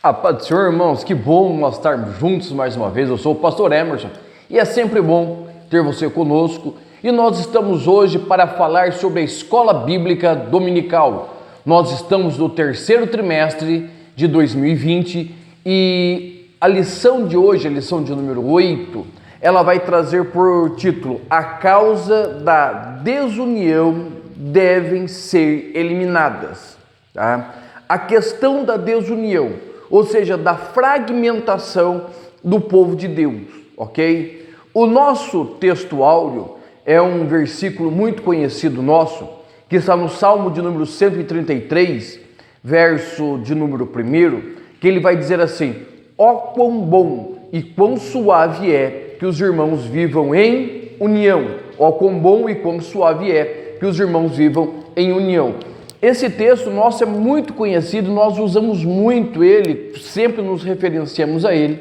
A paz do Senhor, irmãos, que bom nós estarmos juntos mais uma vez. Eu sou o pastor Emerson e é sempre bom ter você conosco. E nós estamos hoje para falar sobre a Escola Bíblica Dominical. Nós estamos no terceiro trimestre de 2020 e a lição de hoje, a lição de número 8, ela vai trazer por título: A causa da desunião devem ser eliminadas. Tá? A questão da desunião, ou seja, da fragmentação do povo de Deus, ok? O nosso texto áureo é um versículo muito conhecido nosso, que está no Salmo de número 133, verso de número 1, que ele vai dizer assim: ó quão bom e quão suave é que os irmãos vivam em união. Ó quão bom e quão suave é que os irmãos vivam em união. Esse texto nosso é muito conhecido, nós usamos muito ele, sempre nos referenciamos a ele,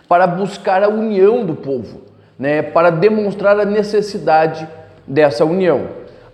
para buscar a união do povo, né? Para demonstrar a necessidade dessa união.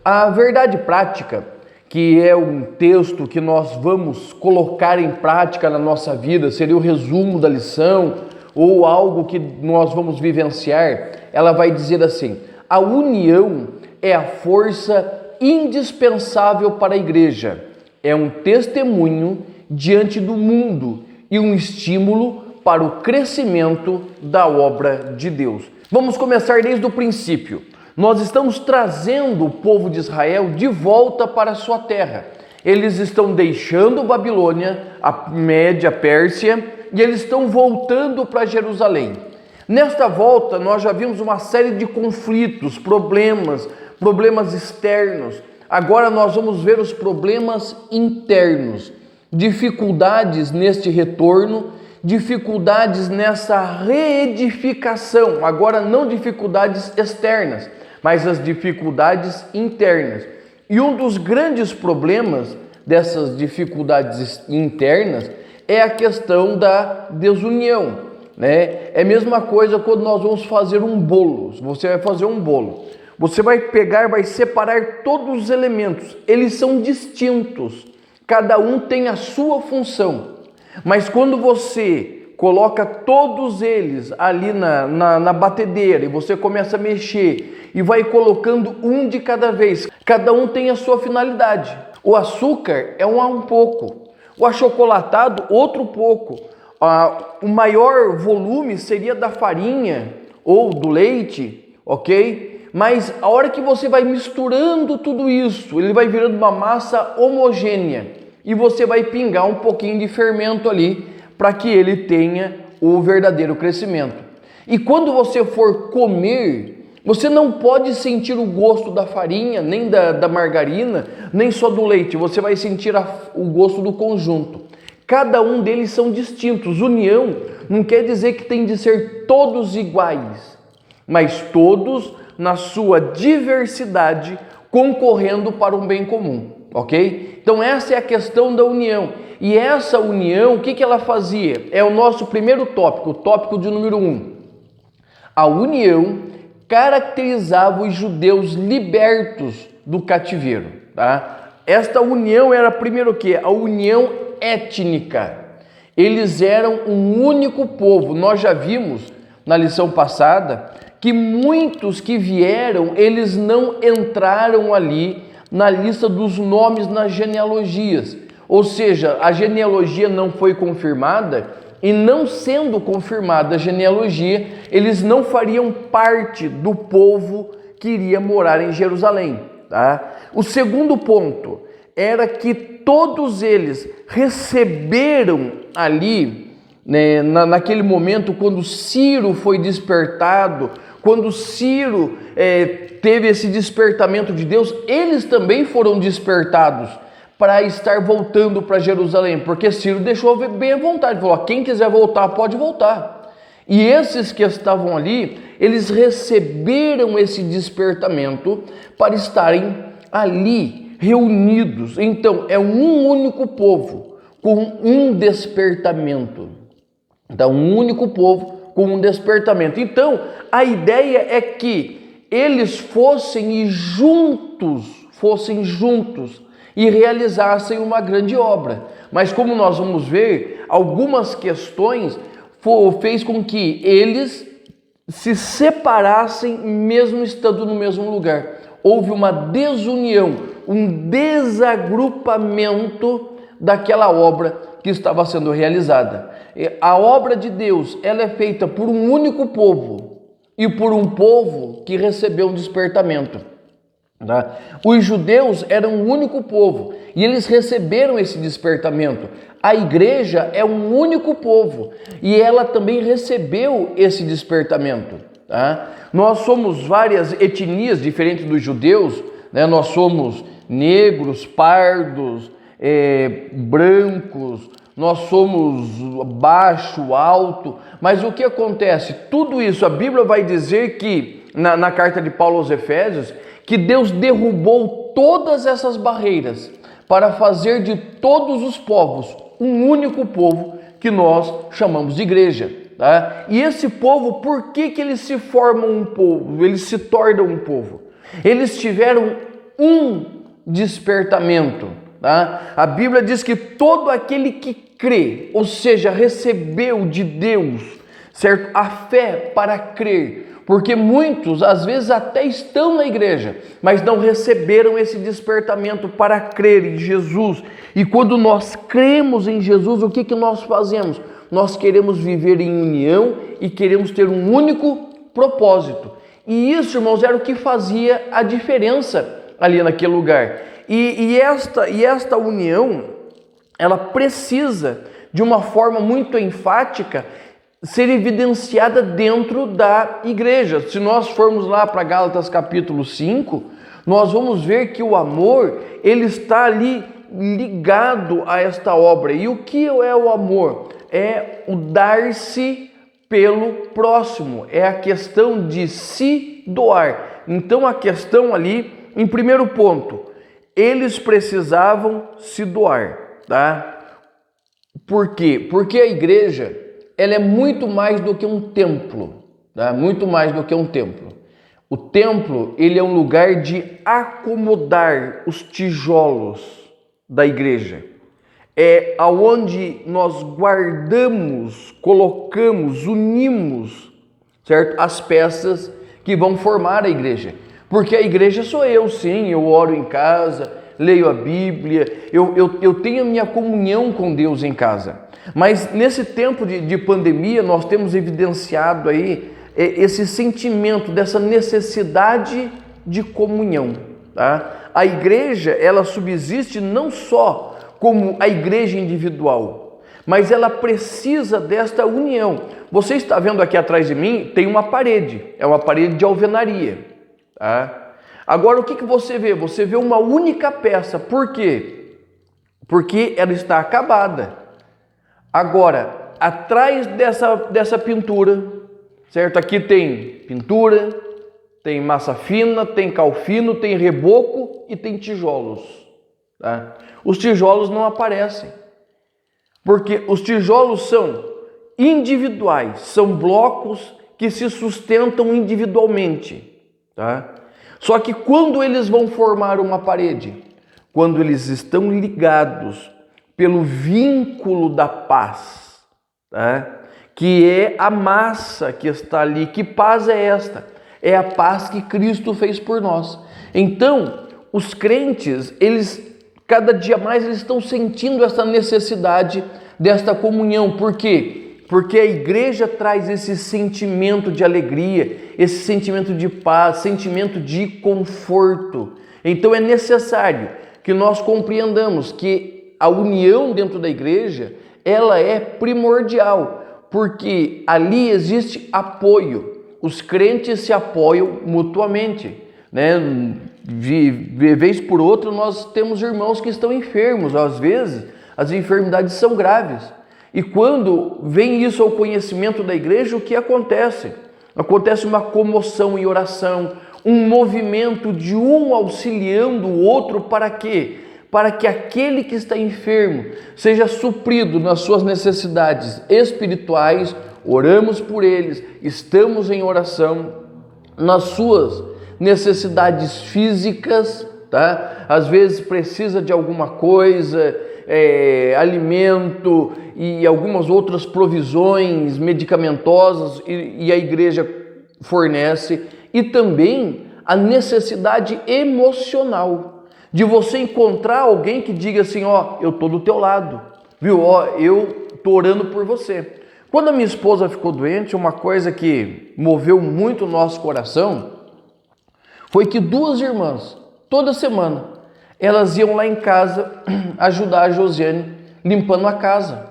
A verdade prática, que é um texto que nós vamos colocar em prática na nossa vida, seria o resumo da lição, ou algo que nós vamos vivenciar, ela vai dizer assim: a união é a força indispensável para a igreja, é um testemunho diante do mundo e um estímulo para o crescimento da obra de Deus. Vamos começar desde o princípio. Nós estamos trazendo o povo de Israel de volta para a sua terra. Eles estão deixando Babilônia, a Média, a Pérsia, e eles estão voltando para Jerusalém. Nesta volta, nós já vimos uma série de conflitos, problemas externos. Agora nós vamos ver os problemas internos, dificuldades neste retorno, dificuldades nessa reedificação. Agora não dificuldades externas, mas as dificuldades internas. E um dos grandes problemas dessas dificuldades internas é a questão da desunião, né? É a mesma coisa quando nós vamos fazer um bolo. Você vai fazer um bolo. Você vai pegar, vai separar todos os elementos. Eles são distintos. Cada um tem a sua função. Mas quando você coloca todos eles ali na batedeira e você começa a mexer e vai colocando um de cada vez, cada um tem a sua finalidade. O açúcar é um pouco. O achocolatado, outro pouco. O maior volume seria da farinha ou do leite, ok? Mas a hora que você vai misturando tudo isso, ele vai virando uma massa homogênea e você vai pingar um pouquinho de fermento ali para que ele tenha o verdadeiro crescimento. E quando você for comer, você não pode sentir o gosto da farinha, nem da margarina, nem só do leite. Você vai sentir o gosto do conjunto. Cada um deles são distintos. União não quer dizer que tem de ser todos iguais, mas todos na sua diversidade, concorrendo para um bem comum, ok? Então essa é a questão da união. E essa união, o que ela fazia? É o nosso primeiro tópico, o tópico de número 1. A união caracterizava os judeus libertos do cativeiro, tá? Esta união era primeiro o quê? A união étnica. Eles eram um único povo. Nós já vimos na lição passada que muitos que vieram, eles não entraram ali na lista dos nomes nas genealogias. Ou seja, a genealogia não foi confirmada e, não sendo confirmada a genealogia, eles não fariam parte do povo que iria morar em Jerusalém. Tá? O segundo ponto era que todos eles receberam ali, né, naquele momento, quando Ciro foi despertado, quando Ciro teve esse despertamento de Deus, eles também foram despertados para estar voltando para Jerusalém, porque Ciro deixou bem à vontade, falou: quem quiser voltar, pode voltar. E esses que estavam ali, eles receberam esse despertamento para estarem ali reunidos. Então, é um único povo com um despertamento. Então, um único povo com um despertamento. Então, a ideia é que eles fossem juntos e realizassem uma grande obra. Mas como nós vamos ver, algumas questões fez com que eles se separassem mesmo estando no mesmo lugar. Houve uma desunião, um desagrupamento daquela obra que estava sendo realizada. A obra de Deus, ela é feita por um único povo e por um povo que recebeu um despertamento. Tá? Os judeus eram um único povo e eles receberam esse despertamento. A igreja é um único povo e ela também recebeu esse despertamento. Tá? Nós somos várias etnias diferentes dos judeus, né? Nós somos negros, pardos, brancos, nós somos baixo, alto, mas o que acontece? Tudo isso, a Bíblia vai dizer que, na carta de Paulo aos Efésios, que Deus derrubou todas essas barreiras para fazer de todos os povos um único povo que nós chamamos de igreja. Tá? E esse povo, por que eles se formam um povo? Eles se tornam um povo. Eles tiveram um despertamento. Tá? A Bíblia diz que todo aquele que crê, ou seja, recebeu de Deus, certo? A fé para crer. Porque muitos, às vezes, até estão na igreja, mas não receberam esse despertamento para crer em Jesus. E quando nós cremos em Jesus, o que nós fazemos? Nós queremos viver em união e queremos ter um único propósito. E isso, irmãos, era o que fazia a diferença ali naquele lugar. E esta união, ela precisa, de uma forma muito enfática, ser evidenciada dentro da igreja. Se nós formos lá para Gálatas capítulo 5, nós vamos ver que o amor, ele está ali ligado a esta obra. E o que é o amor? É o dar-se pelo próximo, é a questão de se doar. Então a questão ali, em primeiro ponto, eles precisavam se doar, tá? Por quê? Porque a igreja, ela é muito mais do que um templo, tá? Muito mais do que um templo. O templo, ele é um lugar de acomodar os tijolos da igreja. É aonde nós guardamos, colocamos, unimos, certo? As peças que vão formar a igreja. Porque a igreja sou eu, sim, eu oro em casa, leio a Bíblia, eu tenho a minha comunhão com Deus em casa. Mas nesse tempo de pandemia, nós temos evidenciado aí esse sentimento dessa necessidade de comunhão. Tá? A igreja, ela subsiste não só como a igreja individual, mas ela precisa desta união. Você está vendo aqui atrás de mim, tem uma parede, é uma parede de alvenaria. Tá? Agora o que você vê? Você vê uma única peça. Por quê? Porque ela está acabada. Agora, atrás dessa pintura, certo? Aqui tem pintura, tem massa fina, tem cal fino, tem reboco e tem tijolos. Tá? Os tijolos não aparecem, porque os tijolos são individuais, são blocos que se sustentam individualmente. Tá? Só que quando eles vão formar uma parede, quando eles estão ligados pelo vínculo da paz, tá? Que é a massa que está ali. Que paz é esta? É a paz que Cristo fez por nós. Então, os crentes, cada dia mais eles estão sentindo essa necessidade desta comunhão. Por quê? Porque a igreja traz esse sentimento de alegria, esse sentimento de paz, sentimento de conforto. Então é necessário que nós compreendamos que a união dentro da igreja, ela é primordial, porque ali existe apoio. Os crentes se apoiam mutuamente, né? De vez por outra nós temos irmãos que estão enfermos, às vezes as enfermidades são graves. E quando vem isso ao conhecimento da igreja, o que acontece? Acontece uma comoção em oração, um movimento de um auxiliando o outro para quê? Para que aquele que está enfermo seja suprido nas suas necessidades espirituais, oramos por eles, estamos em oração, nas suas necessidades físicas, tá? Às vezes precisa de alguma coisa, alimento e algumas outras provisões medicamentosas e a igreja fornece. E também a necessidade emocional de você encontrar alguém que diga assim, ó, eu tô do teu lado, viu? Ó, eu tô orando por você. Quando a minha esposa ficou doente, uma coisa que moveu muito o nosso coração foi que 2 irmãs, toda semana, elas iam lá em casa ajudar a Josiane limpando a casa.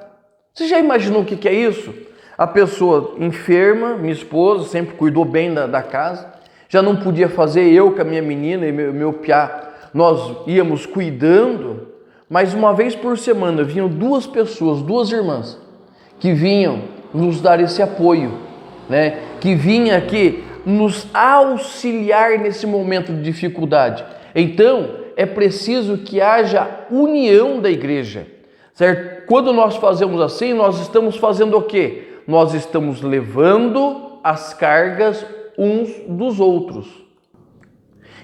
Você já imaginou o que é isso? A pessoa enferma, minha esposa, sempre cuidou bem da casa, já não podia fazer, eu com a minha menina e meu piá, nós íamos cuidando, mas uma vez por semana vinham 2 pessoas, 2 irmãs, que vinham nos dar esse apoio, né? Que vinha aqui nos auxiliar nesse momento de dificuldade. Então, é preciso que haja união da igreja, certo? Quando nós fazemos assim, nós estamos fazendo o quê? Nós estamos levando as cargas uns dos outros.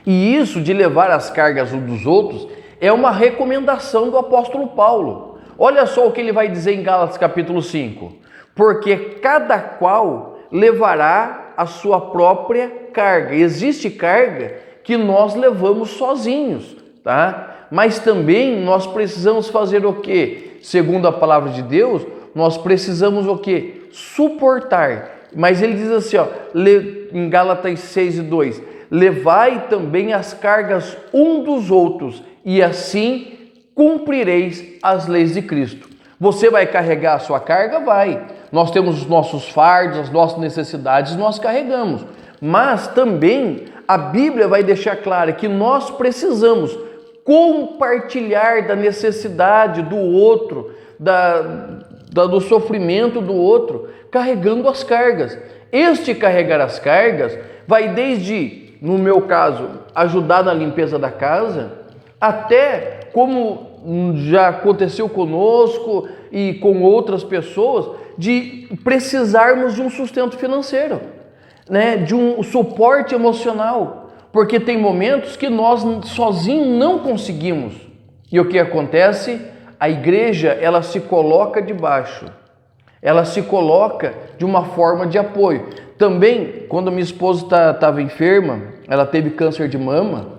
E isso de levar as cargas uns dos outros é uma recomendação do apóstolo Paulo. Olha só o que ele vai dizer em Gálatas capítulo 5. Porque cada qual levará a sua própria carga. Existe carga que nós levamos sozinhos, tá? Mas também nós precisamos fazer o quê? Segundo a palavra de Deus, nós precisamos o quê? Suportar. Mas ele diz assim, ó, em Gálatas 6:2, levai também as cargas um dos outros, e assim cumprireis as leis de Cristo. Você vai carregar a sua carga? Vai. Nós temos os nossos fardos, as nossas necessidades, nós carregamos. Mas também a Bíblia vai deixar claro que nós precisamos compartilhar da necessidade do outro, do sofrimento do outro, carregando as cargas. Este carregar as cargas vai desde, no meu caso, ajudar na limpeza da casa, até como já aconteceu conosco e com outras pessoas, de precisarmos de um sustento financeiro, né? De um suporte emocional, porque tem momentos que nós sozinhos não conseguimos. E o que acontece? A igreja, ela se coloca debaixo, ela se coloca de uma forma de apoio. Também, quando minha esposa estava enferma, ela teve câncer de mama,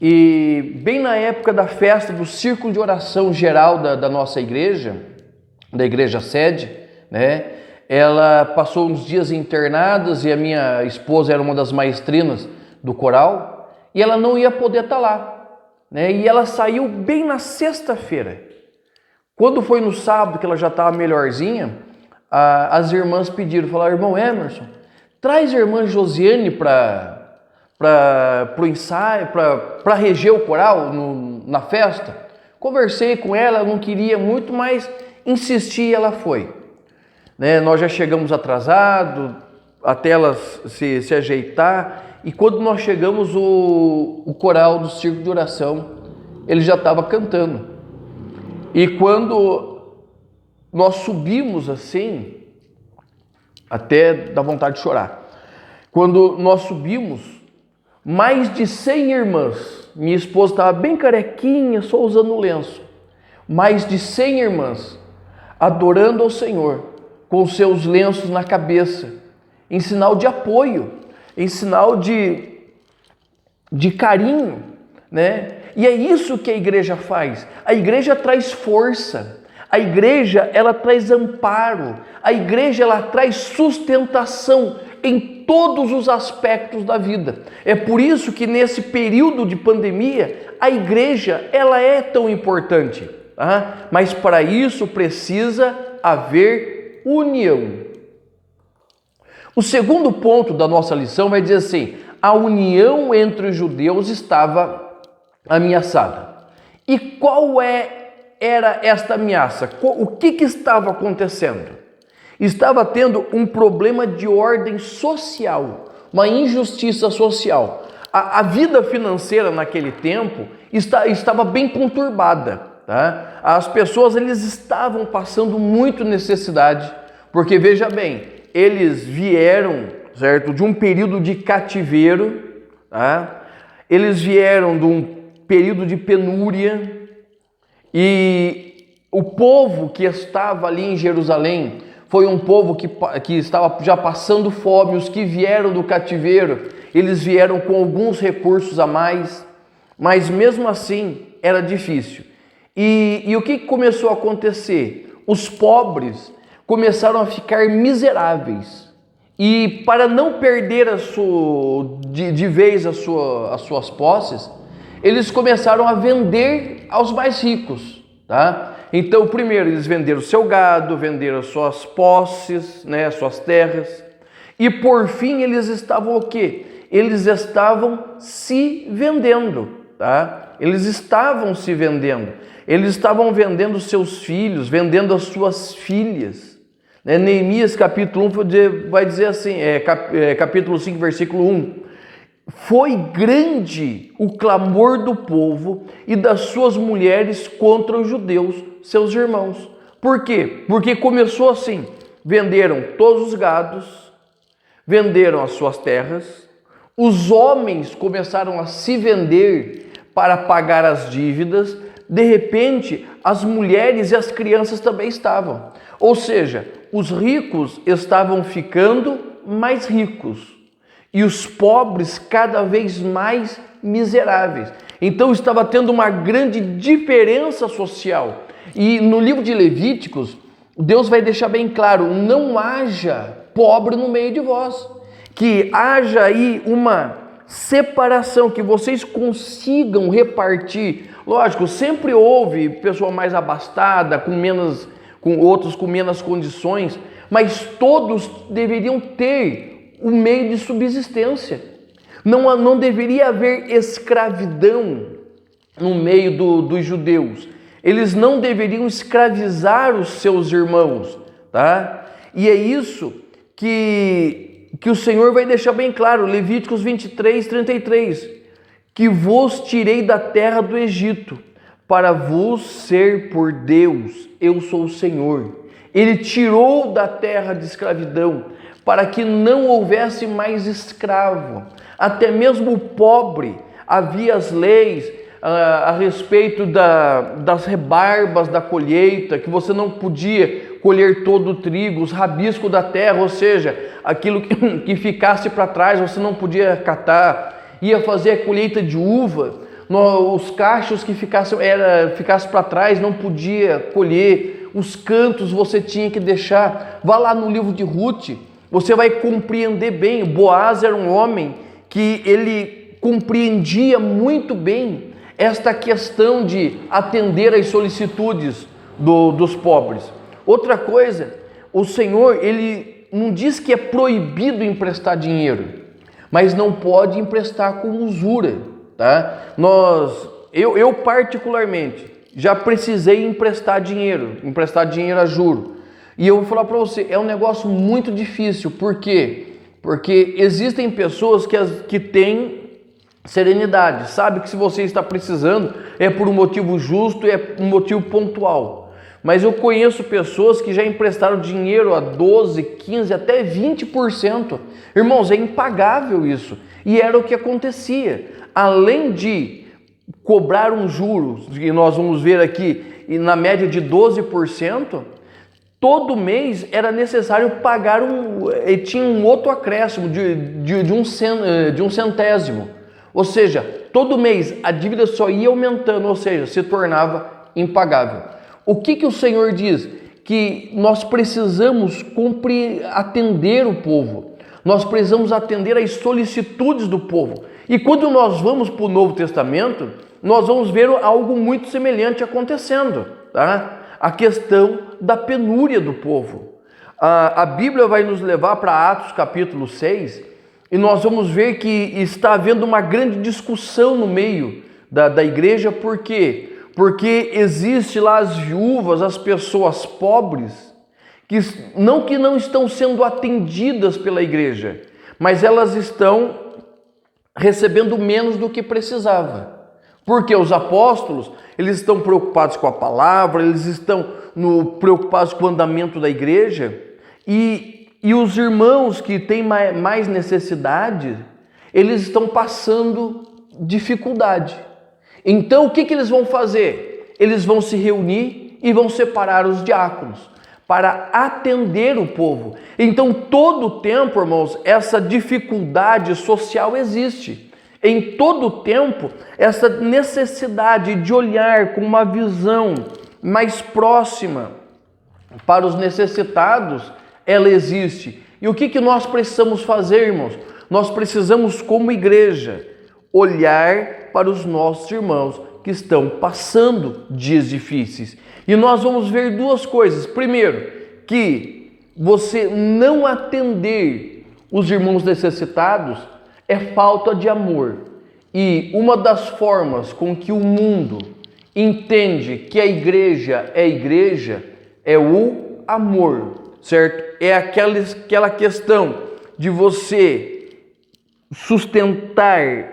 e bem na época da festa do círculo de oração geral da nossa igreja, da igreja sede, né? Ela passou uns dias internadas e a minha esposa era uma das maestrinas do coral e ela não ia poder estar lá, né? E ela saiu bem na sexta-feira. Quando foi no sábado que ela já estava melhorzinha, as irmãs pediram, falaram, irmão Emerson, traz a irmã Josiane para o ensaio, para reger o coral na festa. Conversei com ela, não queria muito, mas insisti e ela foi. Né? Nós já chegamos atrasados, até ela se ajeitar, e quando nós chegamos, o coral do círculo de oração, ele já estava cantando. E quando nós subimos assim, até dá vontade de chorar. Quando nós subimos, mais de 100 irmãs, minha esposa estava bem carequinha, só usando o lenço, mais de 100 irmãs adorando ao Senhor, com seus lenços na cabeça, em sinal de apoio, em sinal de carinho, né? E é isso que a igreja faz. A igreja traz força, a igreja ela traz amparo, a igreja ela traz sustentação em todos os aspectos da vida. É por isso que nesse período de pandemia, a igreja ela é tão importante, tá? Mas para isso precisa haver união. O segundo ponto da nossa lição vai dizer assim, a união entre os judeus estava ameaçada. E qual era esta ameaça? O que estava acontecendo? Estava tendo um problema de ordem social, uma injustiça social. A vida financeira naquele tempo estava bem conturbada, tá? As pessoas eles estavam passando muito necessidade, porque veja bem, eles vieram, certo, de um período de cativeiro, tá? Eles vieram período de penúria, e o povo que estava ali em Jerusalém foi um povo que estava já passando fome. Os que vieram do cativeiro, eles vieram com alguns recursos a mais, mas mesmo assim era difícil. E o que começou a acontecer? Os pobres começaram a ficar miseráveis, e para não perder de vez as suas posses, eles começaram a vender aos mais ricos, tá? Então, primeiro eles venderam o seu gado, venderam as suas posses, né, as suas terras, e por fim eles estavam o quê? Eles estavam se vendendo, tá? Eles estavam se vendendo, eles estavam vendendo seus filhos, vendendo as suas filhas. Neemias capítulo 1 vai dizer assim, capítulo 5, versículo 1, foi grande o clamor do povo e das suas mulheres contra os judeus, seus irmãos. Por quê? Porque começou assim, venderam todos os gados, venderam as suas terras, os homens começaram a se vender para pagar as dívidas, de repente as mulheres e as crianças também estavam. Ou seja, os ricos estavam ficando mais ricos e os pobres cada vez mais miseráveis. Então estava tendo uma grande diferença social. E no livro de Levíticos, Deus vai deixar bem claro, não haja pobre no meio de vós, que haja aí uma separação, que vocês consigam repartir. Lógico, sempre houve pessoa mais abastada, com outros com menos condições, mas todos deveriam ter o meio de subsistência. Não deveria haver escravidão no meio dos judeus. Eles não deveriam escravizar os seus irmãos, tá? E é isso que o Senhor vai deixar bem claro, Levíticos 23, 33, que vos tirei da terra do Egito, para vos ser por Deus, eu sou o Senhor. Ele tirou da terra de escravidão, para que não houvesse mais escravo. Até mesmo o pobre, havia as leis a respeito das rebarbas da colheita, que você não podia colher todo o trigo, os rabiscos da terra, ou seja, aquilo que ficasse para trás você não podia catar. Ia fazer a colheita de uva, os cachos que ficassem para trás não podia colher, os cantos você tinha que deixar. Vá lá no livro de Ruth, você vai compreender bem. Boaz era um homem que ele compreendia muito bem esta questão de atender às solicitudes dos pobres. Outra coisa, o Senhor, ele não diz que é proibido emprestar dinheiro, mas não pode emprestar com usura, tá? Eu particularmente já precisei emprestar dinheiro a juro, e eu vou falar para você, é um negócio muito difícil. Por quê? Porque existem pessoas que têm serenidade, sabe que se você está precisando é por um motivo justo, é um motivo pontual. Mas eu conheço pessoas que já emprestaram dinheiro a 12, 15, até 20%. Irmãos, é impagável isso. E era o que acontecia. Além de cobrar um juros, que nós vamos ver aqui, na média de 12%, todo mês era necessário pagar tinha um outro acréscimo de um centésimo. Ou seja, todo mês a dívida só ia aumentando, ou seja, se tornava impagável. O que o Senhor diz? Que nós precisamos atender o povo, nós precisamos atender às solicitudes do povo. E quando nós vamos para o Novo Testamento, nós vamos ver algo muito semelhante acontecendo, tá? A questão da penúria do povo. A Bíblia vai nos levar para Atos capítulo 6, e nós vamos ver que está havendo uma grande discussão no meio da igreja. Por quê? Porque existe lá as viúvas, as pessoas pobres, que não estão sendo atendidas pela igreja, mas elas estão recebendo menos do que precisava. Porque os apóstolos, eles estão preocupados com a palavra, eles estão preocupados com o andamento da igreja, e os irmãos que têm mais necessidade, eles estão passando dificuldade. Então o que eles vão fazer? Eles vão se reunir e vão separar os diáconos para atender o povo. Então todo o tempo, irmãos, essa dificuldade social existe. Em todo o tempo, essa necessidade de olhar com uma visão mais próxima para os necessitados, ela existe. E o que nós precisamos fazer, irmãos? Nós precisamos, como igreja, olhar para os nossos irmãos que estão passando dias difíceis. E nós vamos ver duas coisas. Primeiro, que você não atender os irmãos necessitados é falta de amor. E uma das formas com que o mundo entende que a igreja é o amor, certo? É aquela questão de você sustentar,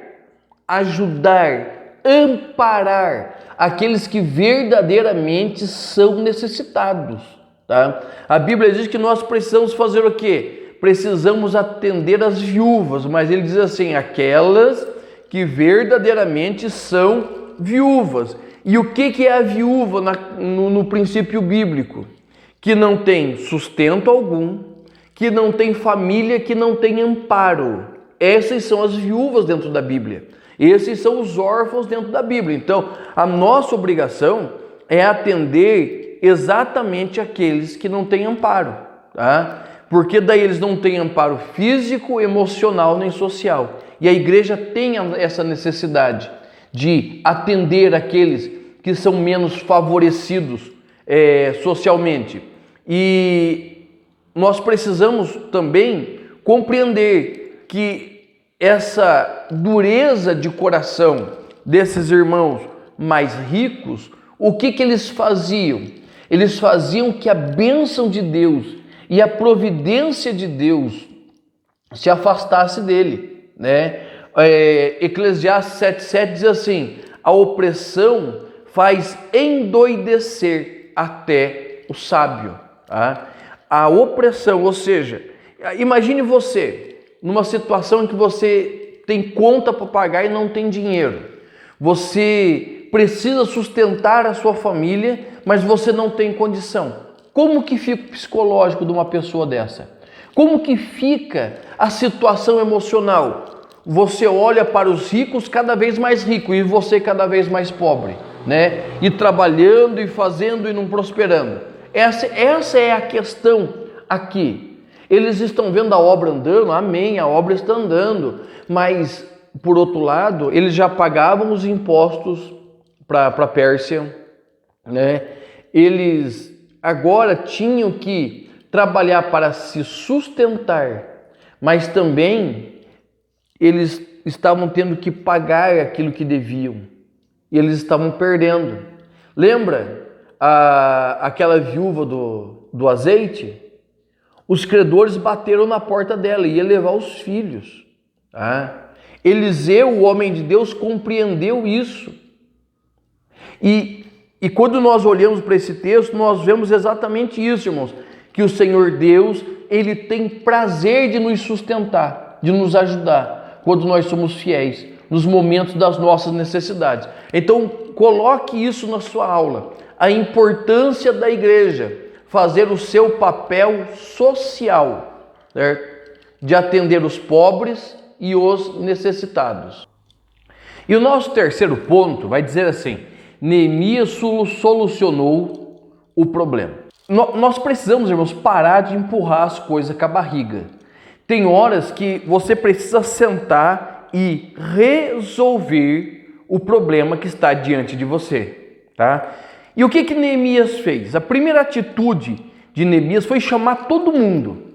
ajudar, amparar aqueles que verdadeiramente são necessitados, tá? A Bíblia diz que nós precisamos fazer o quê? Precisamos atender as viúvas, mas ele diz assim, aquelas que verdadeiramente são viúvas. E o que é a viúva no princípio bíblico? Que não tem sustento algum, que não tem família, que não tem amparo. Essas são as viúvas dentro da Bíblia. Esses são os órfãos dentro da Bíblia. Então, a nossa obrigação é atender exatamente aqueles que não têm amparo, tá? Porque daí eles não têm amparo físico, emocional nem social. E a igreja tem essa necessidade de atender aqueles que são menos favorecidos socialmente. E nós precisamos também compreender que essa dureza de coração desses irmãos mais ricos, o que eles faziam? Eles faziam que a bênção de Deus e a providência de Deus se afastasse dele, né? Eclesiastes 7,7 diz assim, a opressão faz endoidecer até o sábio, tá? A opressão, ou seja, imagine você numa situação em que você tem conta para pagar e não tem dinheiro. Você precisa sustentar a sua família, mas você não tem condição. Como que fica o psicológico de uma pessoa dessa? Como que fica a situação emocional? Você olha para os ricos cada vez mais ricos e você cada vez mais pobre, né? E trabalhando e fazendo e não prosperando. Essa é a questão aqui. Eles estão vendo a obra andando, amém, a obra está andando, mas por outro lado, eles já pagavam os impostos para a Pérsia, né? Eles agora tinham que trabalhar para se sustentar, mas também eles estavam tendo que pagar aquilo que deviam e eles estavam perdendo. Lembra aquela viúva do azeite? Os credores bateram na porta dela e ia levar os filhos. Tá? Eliseu, o homem de Deus, compreendeu isso. E quando nós olhamos para esse texto, nós vemos exatamente isso, irmãos, que o Senhor Deus, Ele tem prazer de nos sustentar, de nos ajudar, quando nós somos fiéis, nos momentos das nossas necessidades. Então, coloque isso na sua aula, a importância da igreja, fazer o seu papel social, certo? De atender os pobres e os necessitados. E o nosso terceiro ponto vai dizer assim, Neemias solucionou o problema. Nós precisamos, irmãos, parar de empurrar as coisas com a barriga. Tem horas que você precisa sentar e resolver o problema que está diante de você, tá? E o que Neemias fez? A primeira atitude de Neemias foi chamar todo mundo,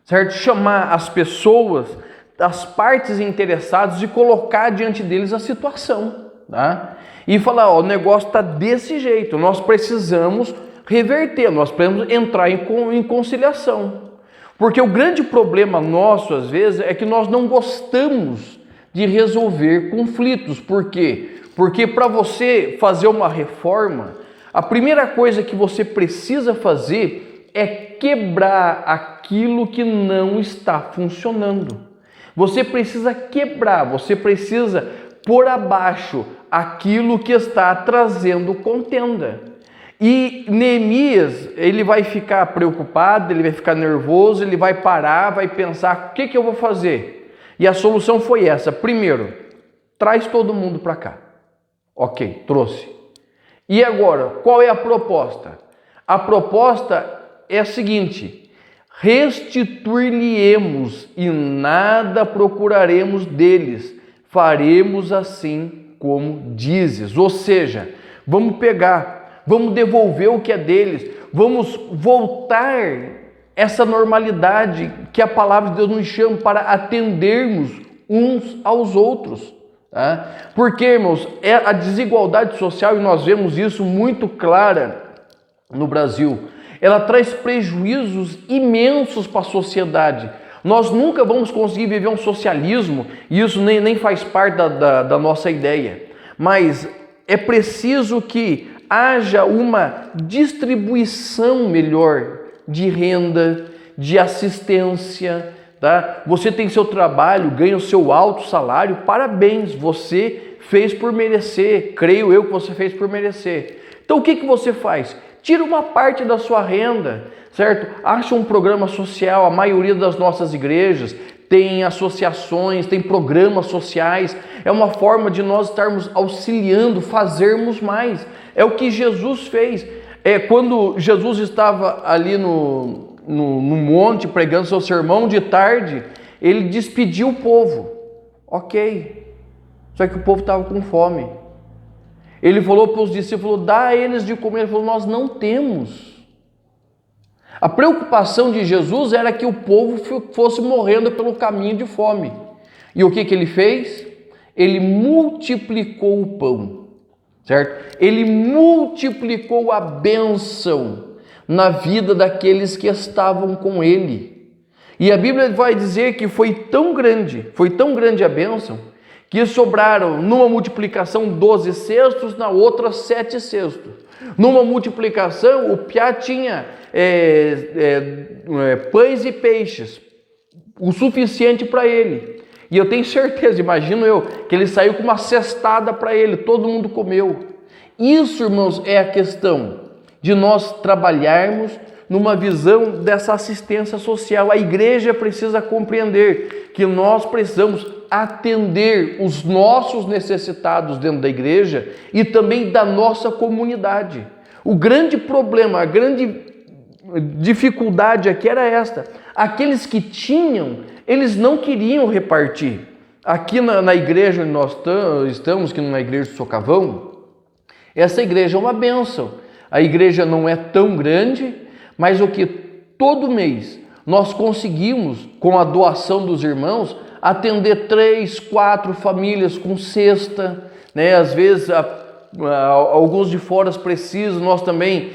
certo? Chamar as pessoas, as partes interessadas e colocar diante deles a situação, tá? E falar, ó, o negócio está desse jeito, nós precisamos reverter, nós precisamos entrar em conciliação. Porque o grande problema nosso, às vezes, é que nós não gostamos de resolver conflitos. Por quê? Porque para você fazer uma reforma, a primeira coisa que você precisa fazer é quebrar aquilo que não está funcionando. Você precisa quebrar, você precisa por abaixo aquilo que está trazendo contenda. E Neemias, ele vai ficar preocupado, ele vai ficar nervoso, ele vai parar, vai pensar, o que eu vou fazer? E a solução foi essa. Primeiro, traz todo mundo para cá. Ok, trouxe. E agora, qual é a proposta? A proposta é a seguinte: restituir-lhe-emos e nada procuraremos deles, faremos assim como dizes. Ou seja, vamos pegar, vamos devolver o que é deles, vamos voltar essa normalidade que a palavra de Deus nos chama para atendermos uns aos outros. Tá? Porque, irmãos, é a desigualdade social, e nós vemos isso muito clara no Brasil, ela traz prejuízos imensos para a sociedade. Nós nunca vamos conseguir viver um socialismo, e isso nem faz parte da nossa ideia, mas é preciso que haja uma distribuição melhor de renda, de assistência. Tá? Você tem seu trabalho, ganha o seu alto salário, parabéns, você fez por merecer, creio eu que você fez por merecer. Então o que você faz? Tira uma parte da sua renda, certo? Acha um programa social, a maioria das nossas igrejas tem associações, tem programas sociais, é uma forma de nós estarmos auxiliando, fazermos mais. É o que Jesus fez. Quando Jesus estava ali no monte pregando seu sermão de tarde, ele despediu o povo. Ok. Só que o povo estava com fome. Ele falou para os discípulos, dá a eles de comer. Ele falou, nós não temos. A preocupação de Jesus era que o povo fosse morrendo pelo caminho de fome. E o que ele fez? Ele multiplicou o pão, certo? Ele multiplicou a bênção na vida daqueles que estavam com ele. E a Bíblia vai dizer que foi tão grande a bênção, que sobraram numa multiplicação 12 cestos, na outra 7 cestos. Numa multiplicação, o piá tinha pães e peixes, o suficiente para ele. E eu tenho certeza, imagino eu, que ele saiu com uma cestada para ele, todo mundo comeu. Isso, irmãos, é a questão de nós trabalharmos numa visão dessa assistência social. A igreja precisa compreender que nós precisamos atender os nossos necessitados dentro da igreja e também da nossa comunidade. O grande problema, a grande dificuldade aqui era esta: aqueles que tinham, eles não queriam repartir. Aqui na igreja onde nós estamos, que na igreja do Socavão, essa igreja é uma bênção. A igreja não é tão grande, mas o que todo mês nós conseguimos, com a doação dos irmãos, atender 3, 4 famílias com cesta, né? Às vezes alguns de fora precisam, nós também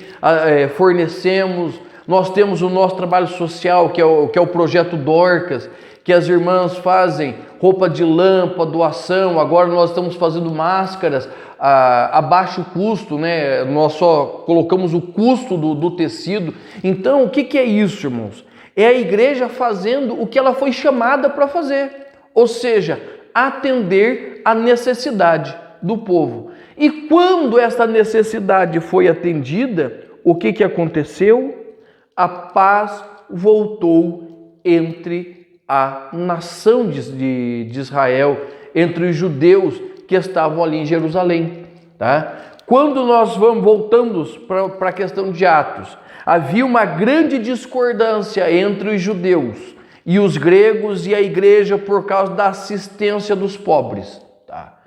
fornecemos. Nós temos o nosso trabalho social, que é o projeto Dorcas, que as irmãs fazem roupa de lã, doação. Agora nós estamos fazendo máscaras a baixo custo, né? Nós só colocamos o custo do tecido. Então, o que é isso, irmãos? É a igreja fazendo o que ela foi chamada para fazer, ou seja, atender a necessidade do povo. E quando essa necessidade foi atendida, o que aconteceu? A paz voltou entre a nação de Israel, entre os judeus que estavam ali em Jerusalém. Tá? Quando nós voltando para a questão de Atos, havia uma grande discordância entre os judeus e os gregos e a igreja por causa da assistência dos pobres. Tá?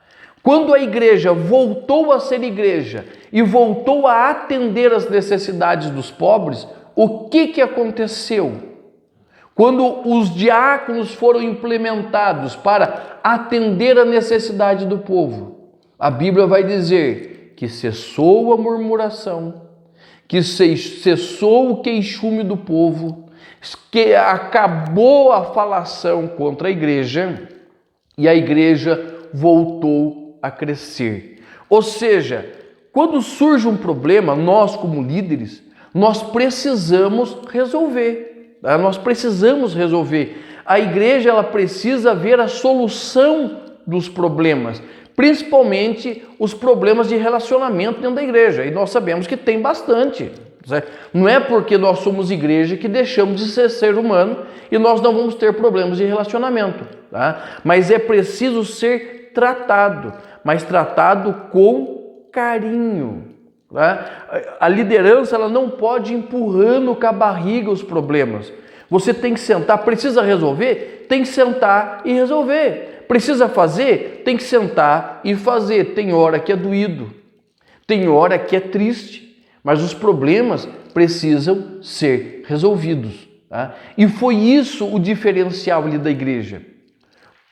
Quando a igreja voltou a ser igreja e voltou a atender as necessidades dos pobres, o que aconteceu? Quando os diáconos foram implementados para atender a necessidade do povo, a Bíblia vai dizer que cessou a murmuração, que cessou o queixume do povo, que acabou a falação contra a igreja e a igreja voltou a crescer. Ou seja, quando surge um problema, nós como líderes, nós precisamos resolver. Nós precisamos resolver. A igreja ela precisa ver a solução dos problemas, principalmente os problemas de relacionamento dentro da igreja. E nós sabemos que tem bastante. Certo? Não é porque nós somos igreja que deixamos de ser humano e nós não vamos ter problemas de relacionamento. Tá? Mas é preciso ser tratado, mas tratado com carinho. Tá? A liderança ela não pode ir empurrando com a barriga os problemas. Você tem que sentar, precisa resolver? Tem que sentar e resolver. Precisa fazer? Tem que sentar e fazer. Tem hora que é doído, tem hora que é triste, mas os problemas precisam ser resolvidos. Tá? E foi isso o diferencial ali da igreja.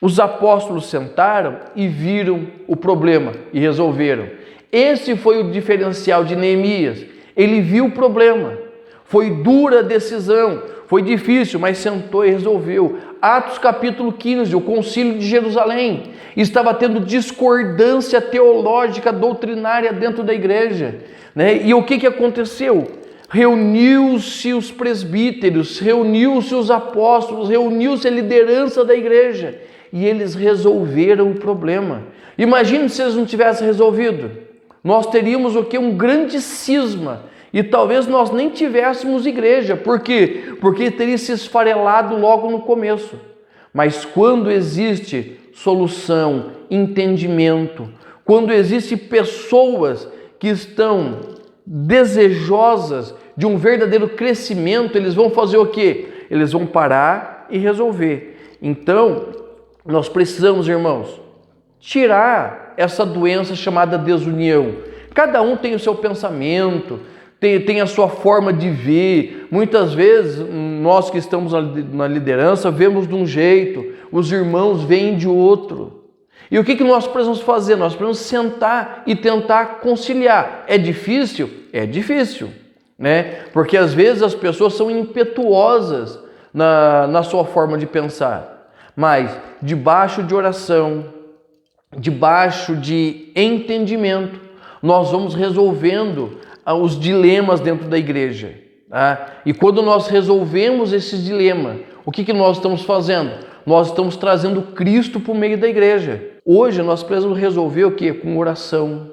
Os apóstolos sentaram e viram o problema e resolveram. Esse foi o diferencial de Neemias. Ele viu o problema. Foi dura a decisão, foi difícil, mas sentou e resolveu. Atos capítulo 15, o concílio de Jerusalém. Estava tendo discordância teológica, doutrinária dentro da igreja. Né? E o que aconteceu? Reuniu-se os presbíteros, reuniu-se os apóstolos, reuniu-se a liderança da igreja. E eles resolveram o problema. Imagine se eles não tivessem resolvido. Nós teríamos o quê? Um grande cisma. E talvez nós nem tivéssemos igreja. Por quê? Porque teria se esfarelado logo no começo. Mas quando existe solução, entendimento, quando existem pessoas que estão desejosas de um verdadeiro crescimento, eles vão fazer o quê? Eles vão parar e resolver. Então, nós precisamos, irmãos, tirar essa doença chamada desunião. Cada um tem o seu pensamento, tem a sua forma de ver. Muitas vezes, nós que estamos na liderança, vemos de um jeito, os irmãos veem de outro. E o que nós precisamos fazer? Nós precisamos sentar e tentar conciliar. É difícil? É difícil, né? Porque às vezes as pessoas são impetuosas na sua forma de pensar. Mas debaixo de oração, debaixo de entendimento, nós vamos resolvendo os dilemas dentro da igreja. Tá? E quando nós resolvemos esses dilemas, o que nós estamos fazendo? Nós estamos trazendo Cristo para o meio da igreja. Hoje nós precisamos resolver o quê? Com oração.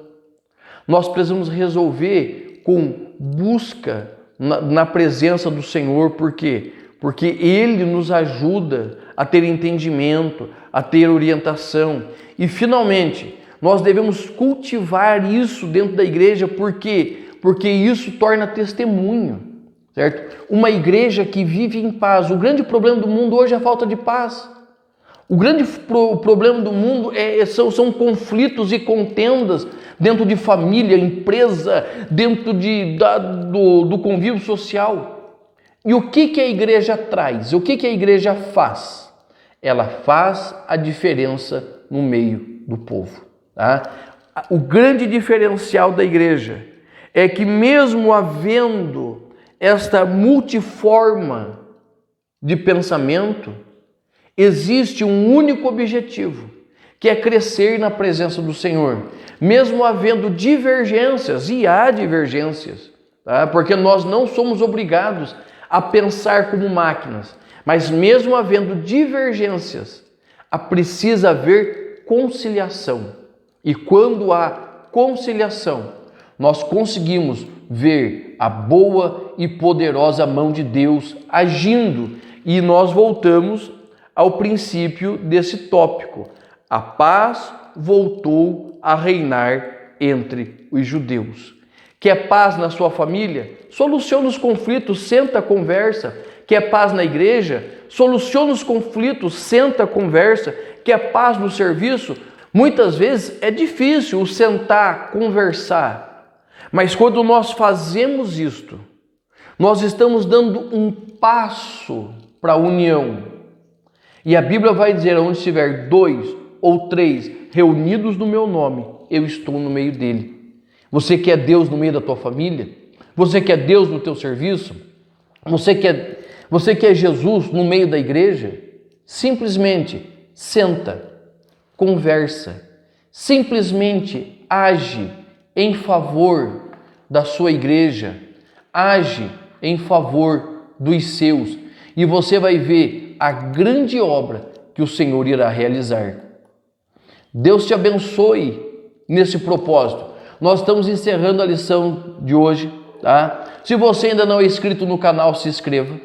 Nós precisamos resolver com busca na presença do Senhor. Por quê? Porque Ele nos ajuda a ter entendimento, a ter orientação. E finalmente, nós devemos cultivar isso dentro da igreja. Por quê? Porque isso torna testemunho. Certo? Uma igreja que vive em paz. O grande problema do mundo hoje é a falta de paz. O grande problema do mundo são conflitos e contendas dentro de família, empresa, dentro do convívio social. E o que a igreja traz? O que a igreja faz? Ela faz a diferença no meio do povo. Tá? O grande diferencial da igreja é que mesmo havendo esta multiforma de pensamento, existe um único objetivo, que é crescer na presença do Senhor. Mesmo havendo divergências, e há divergências, tá? Porque nós não somos obrigados a pensar como máquinas, mas mesmo havendo divergências, precisa haver conciliação. E quando há conciliação, nós conseguimos ver a boa e poderosa mão de Deus agindo. E nós voltamos ao princípio desse tópico. A paz voltou a reinar entre os judeus. Quer paz na sua família? Soluciona os conflitos, senta, conversa. Quer paz na igreja? Soluciona os conflitos, senta, conversa. Quer paz no serviço? Muitas vezes é difícil o sentar, conversar. Mas quando nós fazemos isto, nós estamos dando um passo para a união. E a Bíblia vai dizer, onde estiver 2 ou 3 reunidos no meu nome, eu estou no meio dele. Você quer Deus no meio da tua família? Você quer Deus no teu serviço? Você quer Jesus no meio da igreja? Simplesmente senta, conversa, simplesmente age em favor da sua igreja, age em favor dos seus, e você vai ver a grande obra que o Senhor irá realizar. Deus te abençoe nesse propósito. Nós estamos encerrando a lição de hoje, tá? Se você ainda não é inscrito no canal, se inscreva.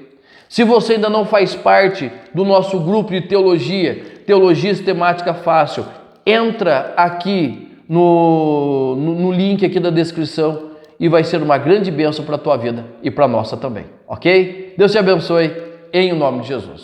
Se você ainda não faz parte do nosso grupo de teologia, Teologia Sistemática Fácil, entra aqui no link aqui da descrição e vai ser uma grande bênção para a tua vida e para a nossa também, ok? Deus te abençoe em nome de Jesus.